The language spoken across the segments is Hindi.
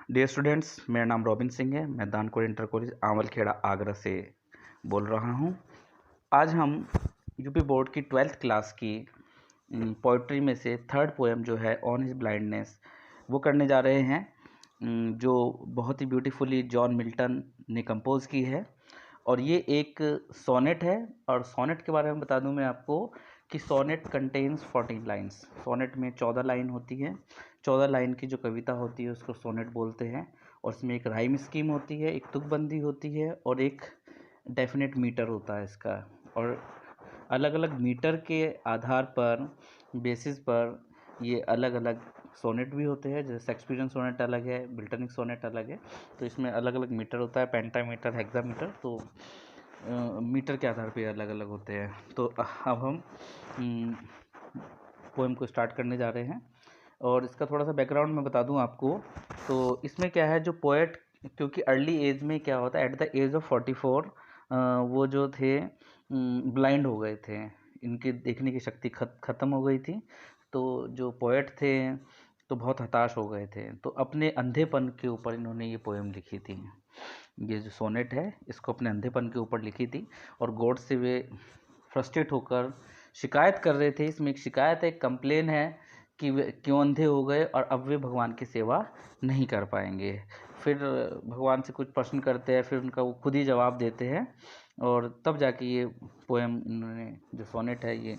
डियर स्टूडेंट्स, मेरा नाम रॉबिन सिंह है। मैं दानकोर इंटर कॉलेज आंवलखेड़ा आगरा से बोल रहा हूँ। आज हम यूपी बोर्ड की 12th क्लास की पोइट्री में से थर्ड पोएम जो है ऑन हिज ब्लाइंडनेस वो करने जा रहे हैं, जो बहुत ही ब्यूटीफुली जॉन मिल्टन ने कंपोज की है। और ये एक सोनेट है। और सोनेट के बारे में बता दूं मैं आपको कि सोनेट कंटेन्स 14 लाइन्स। सोनेट में 14 लाइन होती है। 14 लाइन की जो कविता होती है उसको सोनेट बोलते हैं। और इसमें एक राइम स्कीम होती है, एक तुकबंदी होती है और एक डेफिनेट मीटर होता है इसका। और अलग अलग मीटर के आधार पर, बेसिस पर ये अलग अलग सोनेट भी होते हैं। जैसे शेक्सपियरियन सोनेट अलग है, मिल्टनिक सोनेट अलग है। तो इसमें अलग अलग मीटर होता है, पेंटामीटर, हेक्सामीटर। तो मीटर के आधार पे अलग अलग होते हैं। तो अब हम पोएम को स्टार्ट करने जा रहे हैं। और इसका थोड़ा सा बैकग्राउंड मैं बता दूं आपको। तो इसमें क्या है, जो पोएट, क्योंकि अर्ली एज में क्या होता है, एट द एज ऑफ 44 वो जो थे ब्लाइंड हो गए थे। इनकी देखने की शक्ति ख़त्म हो गई थी। तो जो पोएट थे तो बहुत हताश हो गए थे। तो अपने अंधेपन के ऊपर इन्होंने ये पोएम लिखी थी। ये जो सोनेट है इसको अपने अंधेपन के ऊपर लिखी थी। और गॉड से वे फ्रस्ट्रेट होकर शिकायत कर रहे थे। इसमें एक शिकायत है, एक कंप्लेन है कि वे क्यों अंधे हो गए और अब वे भगवान की सेवा नहीं कर पाएंगे। फिर भगवान से कुछ प्रश्न करते हैं, फिर उनका वो खुद ही जवाब देते हैं। और तब जाके ये पोएम इन्होंने, जो सोनेट है, ये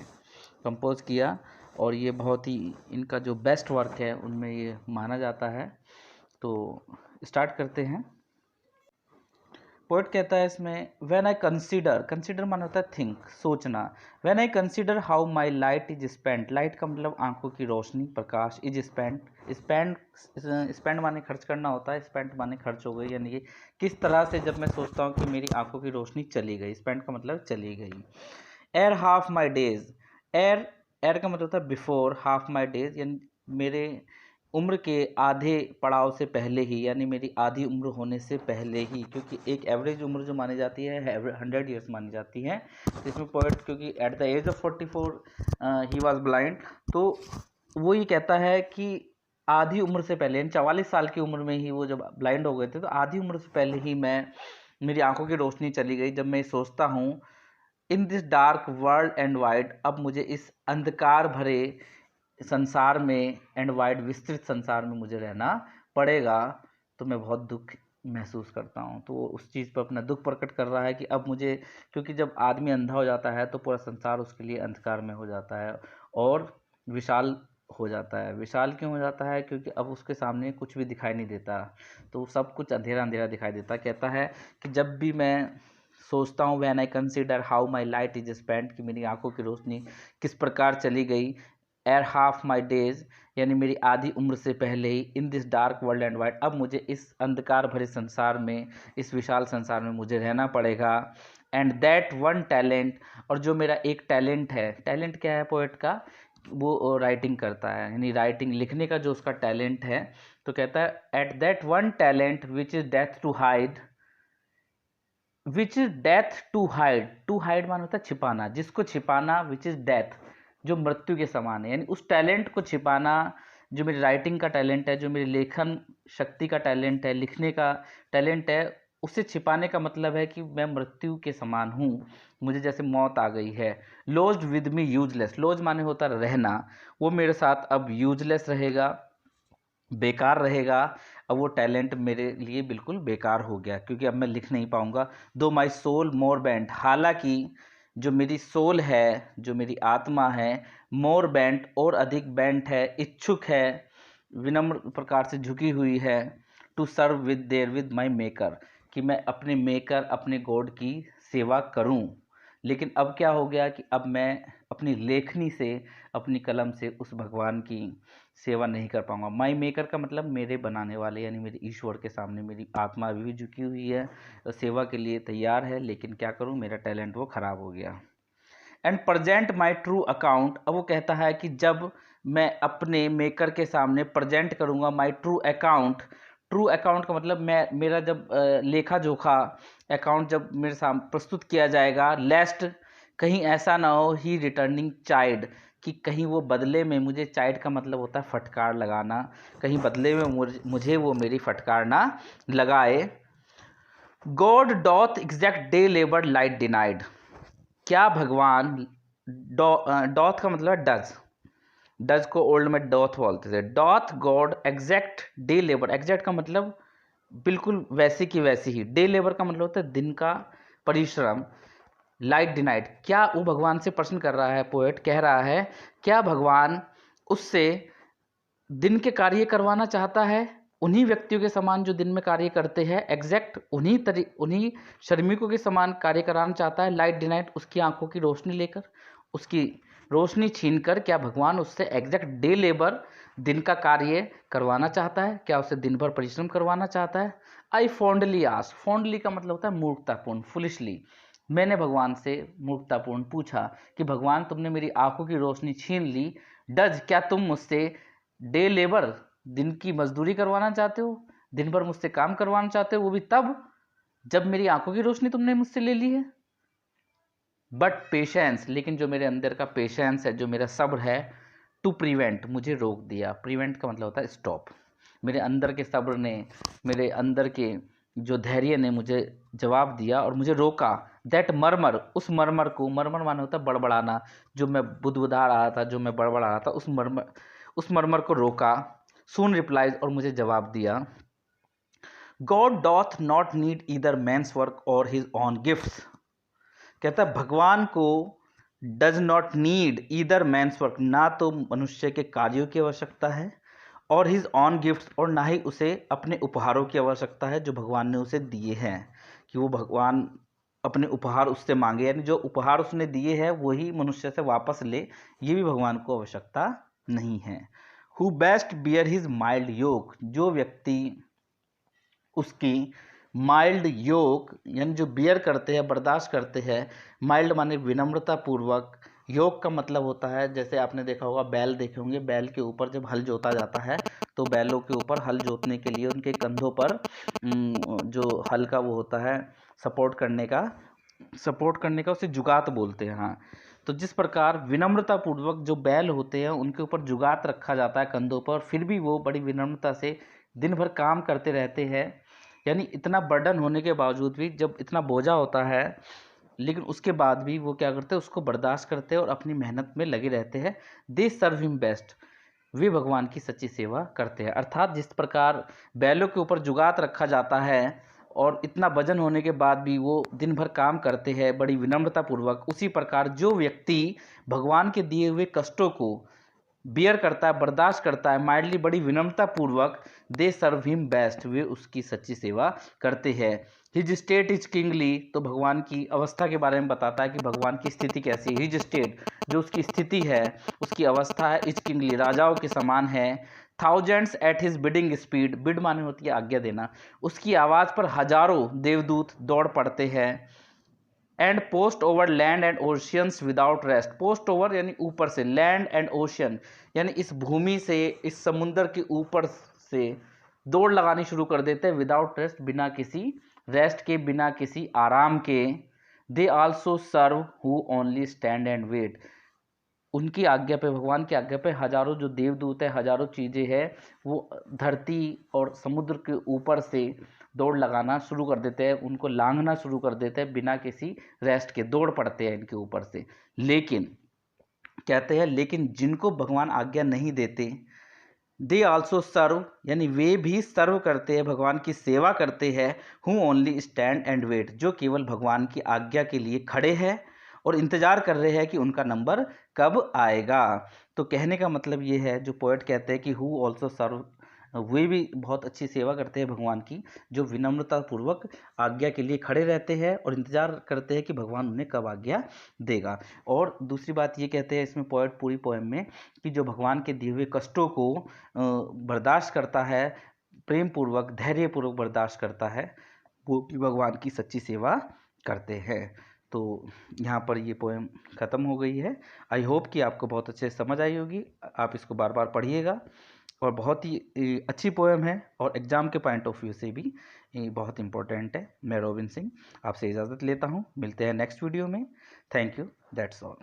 कंपोज किया। और ये बहुत ही इनका जो बेस्ट वर्क है उनमें ये माना जाता है। तो स्टार्ट करते हैं। पोएट कहता है इसमें, व्हेन आई कंसीडर, कंसीडर माना होता है थिंक, सोचना। When I consider how my light is spent, light का मतलब आंखों की रोशनी, प्रकाश, इज स्पेंट, स्पेंड माने खर्च करना होता है, स्पेंट माने खर्च हो गई। यानी कि किस तरह से जब मैं सोचता हूँ कि मेरी आंखों की रोशनी चली गई, स्पेंट का मतलब चली गई। एर हाफ माई डेज, एर, एर का मतलब होता है बिफोर, हाफ माई डेज यानी मेरे उम्र के आधे पड़ाव से पहले ही, यानी मेरी आधी उम्र होने से पहले ही। क्योंकि एक एवरेज उम्र जो मानी जाती है 100 ईयर्स मानी जाती है। तो इसमें पोएट, क्योंकि at the age of 44 he was blind, तो वो ये कहता है कि आधी उम्र से पहले, यानी 44 साल की उम्र में ही वो जब ब्लाइंड हो गए थे, तो आधी उम्र से पहले ही मेरी आंखों की रोशनी चली गई। जब मैं सोचता हूँ इन this dark world and wide, अब मुझे इस अंधकार भरे संसार में एंड वाइड, विस्तृत संसार में मुझे रहना पड़ेगा, तो मैं बहुत दुख महसूस करता हूँ। तो वो उस चीज़ पर अपना दुख प्रकट कर रहा है कि अब मुझे, क्योंकि जब आदमी अंधा हो जाता है तो पूरा संसार उसके लिए अंधकार में हो जाता है और विशाल हो जाता है। विशाल क्यों हो जाता है? क्योंकि अब उसके सामने कुछ भी दिखाई नहीं देता, तो सब कुछ अंधेरा अंधेरा दिखाई देता। कहता है कि जब भी मैं सोचता हूँ, when I consider how my light is spent, कि मेरी आंखों की रोशनी किस प्रकार चली गई, एर हाफ माई डेज यानी मेरी आधी उम्र से पहले ही, in this dark world and wide, अब मुझे इस अंधकार भरे संसार में, इस विशाल संसार में मुझे रहना पड़ेगा। एंड दैट वन टैलेंट, और जो मेरा एक टैलेंट है, टैलेंट क्या है पोएट का, वो राइटिंग करता है, यानी राइटिंग, लिखने का जो उसका टैलेंट है। तो कहता है at that one talent which is death to hide, which is death to hide, to hide मान होता है छिपाना, जिसको छिपाना, विच इज डेथ, जो मृत्यु के समान है। यानी उस टैलेंट को छिपाना, जो मेरी राइटिंग का टैलेंट है, जो मेरी लेखन शक्ति का टैलेंट है, लिखने का टैलेंट है, उसे छिपाने का मतलब है कि मैं मृत्यु के समान हूँ, मुझे जैसे मौत आ गई है। Lodged with me useless, lodge माने होता है रहना, वो मेरे साथ अब यूजलेस रहेगा, बेकार रहेगा। अब वो टैलेंट मेरे लिए बिल्कुल बेकार हो गया, क्योंकि अब मैं लिख नहीं पाऊंगा। दो माई सोल मोर बेंट, हालांकि जो मेरी सोल है, जो मेरी आत्मा है, मोर बेंट और अधिक बेंट है, इच्छुक है, विनम्र प्रकार से झुकी हुई है, to serve with there with my maker, कि मैं अपने मेकर, अपने गॉड की सेवा करूं। लेकिन अब क्या हो गया कि अब मैं अपनी लेखनी से, अपनी कलम से उस भगवान की सेवा नहीं कर पाऊंगा। माई मेकर का मतलब मेरे बनाने वाले, यानी मेरे ईश्वर के सामने मेरी आत्मा अभी भी झुकी हुई है, सेवा के लिए तैयार है, लेकिन क्या करूं, मेरा टैलेंट वो खराब हो गया। And present my true account, अब वो कहता है कि जब मैं अपने मेकर के सामने प्रजेंट करूंगा my true account, true account का मतलब मैं, मेरा जब लेखा जोखा अकाउंट जब मेरे सामने प्रस्तुत किया जाएगा, लेस्ट कहीं ऐसा ना हो ही रिटर्निंग चाइल्ड, कि कहीं वो बदले में मुझे, चाइल्ड का मतलब होता है फटकार लगाना, कहीं बदले में मुझे वो मेरी फटकार ना लगाए। God doth exact day labour light denied, क्या भगवान, डॉथ का मतलब है डज, डज को ओल्ड में डॉथ बोलते थे, doth God exact day labour, exact का मतलब बिल्कुल वैसी की वैसी ही, डे लेबर का मतलब होता है दिन का परिश्रम, लाइट डिनाइड, क्या वो भगवान से प्रश्न कर रहा है, पोएट कह रहा है क्या भगवान उससे दिन के कार्य करवाना चाहता है, उन्हीं व्यक्तियों के समान जो दिन में कार्य करते हैं, एग्जैक्ट उन्हीं श्रमिकों के समान कार्य कराना चाहता है, लाइट डिनाइट उसकी आंखों की रोशनी लेकर, उसकी रोशनी छीनकर, क्या भगवान उससे एग्जैक्ट डे लेबर दिन का कार्य करवाना चाहता है, क्या उसे दिन भर परिश्रम करवाना चाहता है। आई फॉन्डली आस्क, फॉन्डली का मतलब होता है मूर्खतापूर्ण, फुलिशली, मैंने भगवान से मूर्खतापूर्ण पूछा कि भगवान तुमने मेरी आंखों की रोशनी छीन ली, डज क्या तुम मुझसे डे लेबर दिन की मजदूरी करवाना चाहते हो, दिन भर मुझसे काम करवाना चाहते हो, वो भी तब जब मेरी आंखों की रोशनी तुमने मुझसे ले ली है। बट पेशेंस, लेकिन जो मेरे अंदर का पेशेंस है, जो मेरा सब्र है, टू प्रिवेंट, मुझे रोक दिया, प्रिवेंट का मतलब होता है स्टॉप, मेरे अंदर के सब्र ने, मेरे अंदर के जो धैर्य ने मुझे जवाब दिया और मुझे रोका, दैट मरमर, उस मरमर को, मरमर माने होता है बड़बड़ाना, जो मैं बुदबुदा रहा था, जो मैं बड़बड़ा रहा था, उस मरमर को रोका, सून रिप्लाइज, और मुझे जवाब दिया, God doth not need either man's work और हिज ऑन गिफ्ट्स, कहता है भगवान को does not need either man's work, ना तो मनुष्य के कार्यों की आवश्यकता है, और हिज ऑन गिफ्ट्स, और ना ही उसे अपने उपहारों की आवश्यकता है जो भगवान ने उसे दिए हैं, कि वो भगवान अपने उपहार उससे मांगे, यानी जो उपहार उसने दिए हैं वही मनुष्य से वापस ले, ये भी भगवान को आवश्यकता नहीं है। Who best bear his mild yoke, जो व्यक्ति उसकी माइल्ड योक, यानी जो बियर करते हैं, बर्दाश्त करते हैं, माइल्ड माने विनम्रता पूर्वक, योग का मतलब होता है, जैसे आपने देखा होगा बैल देखे होंगे, बैल के ऊपर जब हल जोता जाता है तो बैलों के ऊपर हल जोतने के लिए उनके कंधों पर जो हल का वो होता है सपोर्ट करने का उसे जुगात बोलते हैं। हाँ, तो जिस प्रकार विनम्रता पूर्वक जो बैल होते हैं उनके ऊपर जुगात रखा जाता है कंधों पर, फिर भी वो बड़ी विनम्रता से दिन भर काम करते रहते हैं, यानी इतना बर्डन होने के बावजूद भी, जब इतना बोझा होता है लेकिन उसके बाद भी वो क्या करते हैं, उसको बर्दाश्त करते हैं और अपनी मेहनत में लगे रहते हैं। दे सर्व हिम बेस्ट, वे भगवान की सच्ची सेवा करते हैं। अर्थात जिस प्रकार बैलों के ऊपर जुगात रखा जाता है और इतना वजन होने के बाद भी वो दिन भर काम करते हैं बड़ी विनम्रता पूर्वक, उसी प्रकार जो व्यक्ति भगवान के दिए हुए कष्टों को बियर करता है, बर्दाश्त करता है माइल्डली, बड़ी विनम्रता पूर्वक, दे सर्व हिम बेस्ट, वे उसकी सच्ची सेवा करते हैं। हिज स्टेट इज किंगली, तो भगवान की अवस्था के बारे में बताता है कि भगवान की स्थिति कैसी है। हिज स्टेट, जो उसकी स्थिति है, उसकी अवस्था है, इज किंगली, राजाओं के समान है। Thousands at his bidding speed, bid माने होती है आज्ञा देना, उसकी आवाज़ पर हजारों देवदूत दौड़ पड़ते हैं। And post over land and oceans without rest, post over यानी ऊपर से, लैंड एंड ओशियन यानी इस भूमि से, इस समुद्र के ऊपर से दौड़ लगानी शुरू कर देते हैं, विदाउट रेस्ट, बिना किसी रेस्ट के, बिना किसी आराम के। They also serve who only stand and wait, उनकी आज्ञा पे, भगवान की आज्ञा पे हजारों जो देवदूत है, हजारों चीज़ें हैं, वो धरती और समुद्र के ऊपर से दौड़ लगाना शुरू कर देते हैं, उनको लांघना शुरू कर देते हैं, बिना किसी रेस्ट के दौड़ पड़ते हैं इनके ऊपर से। लेकिन कहते हैं, लेकिन जिनको भगवान आज्ञा नहीं देते, दे आल्सो सर्व, यानी वे भी सर्व करते हैं, भगवान की सेवा करते हैं, who only stand and wait, जो केवल भगवान की आज्ञा के लिए खड़े हैं और इंतजार कर रहे हैं कि उनका नंबर कब आएगा। तो कहने का मतलब ये है, जो पोएट कहते हैं कि हु ऑल्सो सर्व, वे भी बहुत अच्छी सेवा करते हैं भगवान की, जो विनम्रता पूर्वक आज्ञा के लिए खड़े रहते हैं और इंतजार करते हैं कि भगवान उन्हें कब आज्ञा देगा। और दूसरी बात ये कहते हैं इसमें पोएट पूरी पोएम में, कि जो भगवान के दिए हुए कष्टों को बर्दाश्त करता है, प्रेम पूर्वक, धैर्य पूर्वक बर्दाश्त करता है, वो भी भगवान की सच्ची सेवा करते हैं। तो यहाँ पर ये पोएम ख़त्म हो गई है। आई होप कि आपको बहुत अच्छे से समझ आई होगी, आप इसको बार बार पढ़िएगा, और बहुत ही अच्छी पोएम है और एग्ज़ाम के पॉइंट ऑफ व्यू से भी बहुत इम्पोर्टेंट है। मैं रोबिन सिंह आपसे इजाज़त लेता हूँ, मिलते हैं नेक्स्ट वीडियो में। Thank you. That's all.